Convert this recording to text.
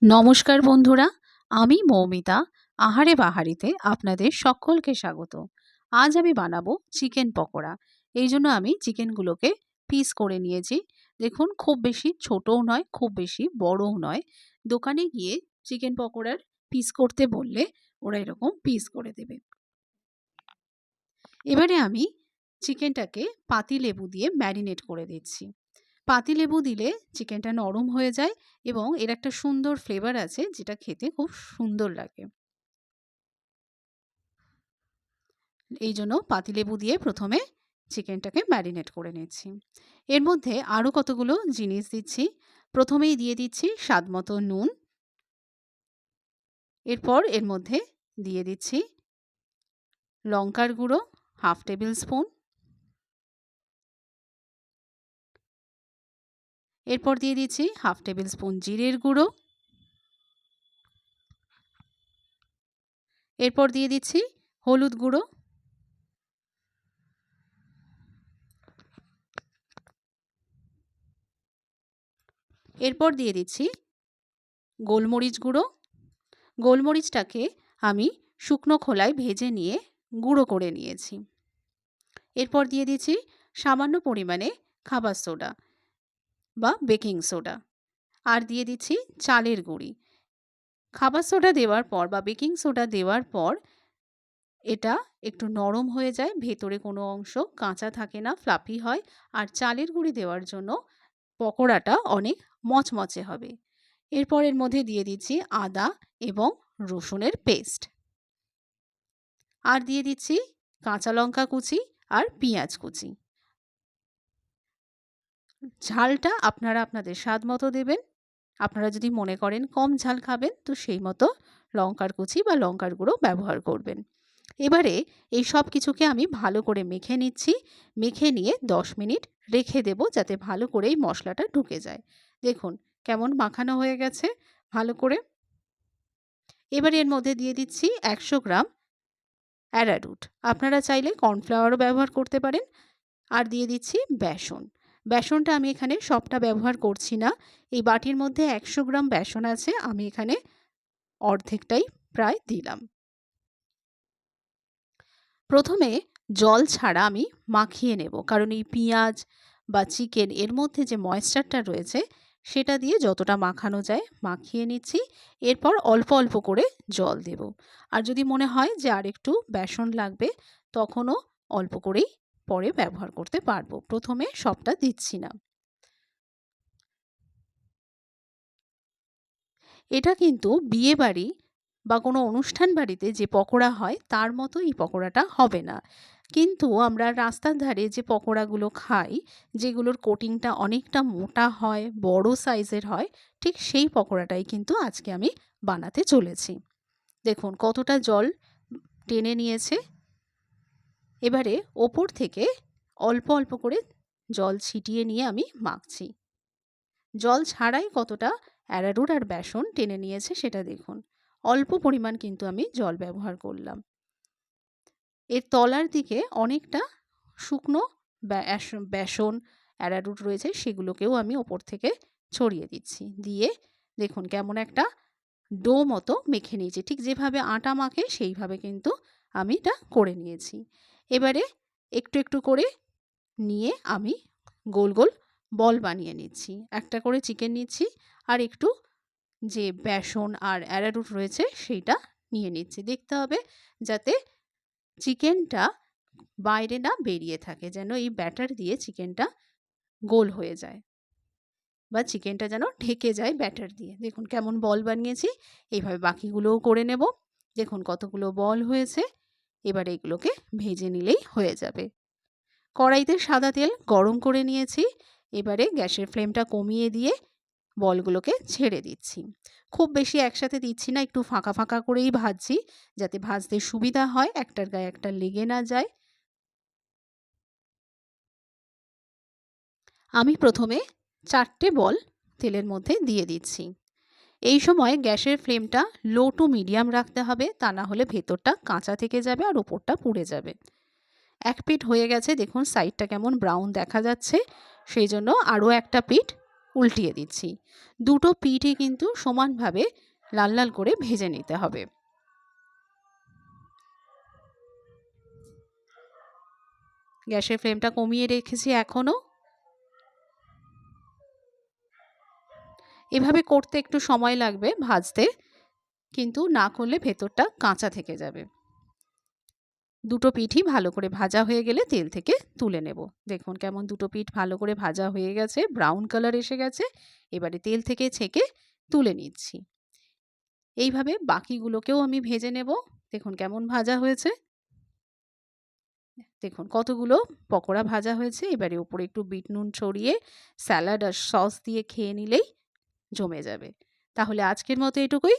নমস্কার বন্ধুরা, আমি মৌমিতা আহারে বাহারিতে আপনাদের সকলকে স্বাগত। আজ আমি বানাবো চিকেন পকোড়া। এই জন্য আমি চিকেনগুলোকে পিস করে নিয়েছি। দেখুন, খুব বেশি ছোটও নয়, খুব বেশি বড়ও নয়। দোকানে গিয়ে চিকেন পকোড়ার পিস করতে বললে ওরা এরকম পিস করে দেবে। এবারে আমি চিকেনটাকে পাতিলেবু দিয়ে ম্যারিনেট করে দিচ্ছি। পাতিলেবু দিলে চিকেনটা নরম হয়ে যায় এবং এর একটা সুন্দর ফ্লেভার আছে যেটা খেতে খুব সুন্দর লাগে। এই জন্য পাতিলেবু দিয়ে প্রথমে চিকেনটাকে ম্যারিনেট করে নিচ্ছি। এর মধ্যে আরও কতগুলো জিনিস দিচ্ছি। প্রথমেই দিয়ে দিচ্ছি স্বাদমতো নুন। এরপর এর মধ্যে দিয়ে দিচ্ছি লঙ্কার গুঁড়ো 1/2 টেবিল স্পুন। এরপর দিয়ে দিচ্ছি 1/2 টেবিল স্পুন জিরের গুঁড়ো। এরপর দিয়ে দিচ্ছি হলুদ গুঁড়ো। এরপর দিয়ে দিচ্ছি গোলমরিচ গুঁড়ো। গোলমরিচটাকে আমি শুকনো খোলায় ভেজে নিয়ে গুঁড়ো করে নিয়েছি। এরপর দিয়ে দিচ্ছি সামান্য পরিমাণে খাবার সোডা বা বেকিং সোডা, আর দিয়ে দিচ্ছি চালের গুঁড়ি। খাবার সোডা দেওয়ার পর বা বেকিং সোডা দেওয়ার পর এটা একটু নরম হয়ে যায়, ভেতরে কোনো অংশ কাঁচা থাকে না, ফ্লাফি হয়। আর চালের গুঁড়ি দেওয়ার জন্য পকোড়াটা অনেক মচমচে হবে। এরপর এর মধ্যে দিয়ে দিচ্ছি আদা এবং রসুনের পেস্ট, আর দিয়ে দিচ্ছি কাঁচা লঙ্কা কুচি আর পেঁয়াজ কুচি। ঝালটা আপনারা আপনাদের স্বাদ মতো দেবেন। আপনারা যদি মনে করেন কম ঝাল খাবেন তো সেই মতো লঙ্কার কুচি বা লঙ্কার গুঁড়ো ব্যবহার করবেন। এবারে এই সব কিছুকে আমি ভালো করে মেখে নিচ্ছি। মেখে নিয়ে 10 মিনিট রেখে দেব যাতে ভালো করে এই মশলাটা ঢুকে যায়। দেখুন কেমন মাখানো হয়ে গেছে ভালো করে। এবার এর মধ্যে দিয়ে দিচ্ছি 100 গ্রাম অ্যারারুট। আপনারা চাইলে কর্নফ্লাওয়ারও ব্যবহার করতে পারেন। আর দিয়ে দিচ্ছি বেসন। বেসনটা আমি এখানে সবটা ব্যবহার করছি না। এই বাটির মধ্যে 100 গ্রাম বেসন আছে, আমি এখানে অর্ধেকটাই প্রায় দিলাম। প্রথমে জল ছাড়া আমি মাখিয়ে নেব, কারণ এই পেঁয়াজ বা চিকেন এর মধ্যে যে ময়েশ্চারটা রয়েছে সেটা দিয়ে যতটা মাখানো যায় মাখিয়ে নিচ্ছি। এরপর অল্প অল্প করে জল দেব। আর যদি মনে হয় যে আর একটু বেসন লাগবে তখনও অল্প করেই পরে ব্যবহার করতে পারবো, প্রথমে সবটা দিচ্ছি না। এটা কিন্তু বিয়েবাড়ি বা কোনো অনুষ্ঠান বাড়িতে যে পকোড়া হয় তার মতো এই পকোড়াটা হবে না। কিন্তু আমরা রাস্তার ধারে যে পকোড়াগুলো খাই, যেগুলোর কোটিংটা অনেকটা মোটা হয়, বড় সাইজের হয়, ঠিক সেই পকোড়াটাই কিন্তু আজকে আমি বানাতে চলেছি। দেখুন কতটা জল টেনে নিয়েছে। এবারে ওপর থেকে অল্প অল্প করে জল ছিটিয়ে নিয়ে আমি মাখছি। জল ছাড়াই কতটা অ্যারারুট আর বেসন টেনে নিয়েছে সেটা দেখুন। অল্প পরিমাণ কিন্তু আমি জল ব্যবহার করলাম। এর তলার দিকে অনেকটা শুকনো বেসন অ্যারারুট রয়েছে, সেগুলোকেও আমি ওপর থেকে ছড়িয়ে দিচ্ছি। দিয়ে দেখুন কেমন একটা ডো মতো মেখে নিয়েছি। ঠিক যেভাবে আটা মাখে সেইভাবে কিন্তু আমি এটা করে নিয়েছি। এবারে একটু একটু করে নিয়ে আমি গোল গোল বল বানিয়ে নিচ্ছি। একটা করে চিকেন নিচ্ছি আর একটু যে বেসন আর অ্যারারুট রয়েছে সেইটা নিয়ে নিচ্ছি। দেখতে হবে যাতে চিকেনটা বাইরে না বেরিয়ে থাকে, যেন এই ব্যাটার দিয়ে চিকেনটা গোল হয়ে যায় বা চিকেনটা যেন ঢেকে যায় ব্যাটার দিয়ে। দেখুন কেমন বল বানিয়েছি। এইভাবে বাকিগুলোও করে নেব। দেখুন কতগুলো বল হয়েছে। এবার এগুলোকে ভেজে নিলেই হয়ে যাবে। কড়াইতে সাদা তেল গরম করে নিয়েছি। এবারে গ্যাসের ফ্লেমটা কমিয়ে দিয়ে বলগুলোকে ছেড়ে দিচ্ছি। খুব বেশি একসাথে দিচ্ছি না, একটু ফাঁকা ফাঁকা করেই ভাজছি যাতে ভাজতে সুবিধা হয়, একটার গায়ে একটা লেগে না যায়। আমি প্রথমে 4টে বল তেলের মধ্যে দিয়ে দিচ্ছি। এই সময় গ্যাসের ফ্লেমটা লো টু মিডিয়াম রাখতে হবে, তা না হলে ভেতরটা কাঁচা থেকে যাবে আর ওপরটা পুড়ে যাবে। এক পিঠ হয়ে গেছে, দেখুন সাইডটা কেমন ব্রাউন দেখা যাচ্ছে, সেই জন্য আরও একটা পিঠ উল্টিয়ে দিচ্ছি। দুটো পিঠই কিন্তু সমানভাবে লাল লাল করে ভেজে নিতে হবে। গ্যাসের ফ্লেমটা কমিয়ে রেখেছি এখনও। এভাবে করতে একটু সময় লাগবে ভাজতে, কিন্তু না করলে ভেতরটা কাঁচা থেকে যাবে। দুটো পিঠই ভালো করে ভাজা হয়ে গেলে তেল থেকে তুলে নেব। দেখুন কেমন দুটো পিঠ ভালো করে ভাজা হয়ে গেছে, ব্রাউন কালার এসে গেছে। এবারে তেল থেকে ছেঁকে তুলে নিচ্ছি। এইভাবে বাকিগুলোকেও আমি ভেজে নেব। দেখুন কেমন ভাজা হয়েছে। দেখুন কতগুলো পকোড়া ভাজা হয়েছে। এবারে উপরে একটু বিট নুন ছড়িয়ে স্যালাড আর সস দিয়ে খেয়ে নিলেই জমে যাবে। তাহলে আজকের মতো এটুকুই।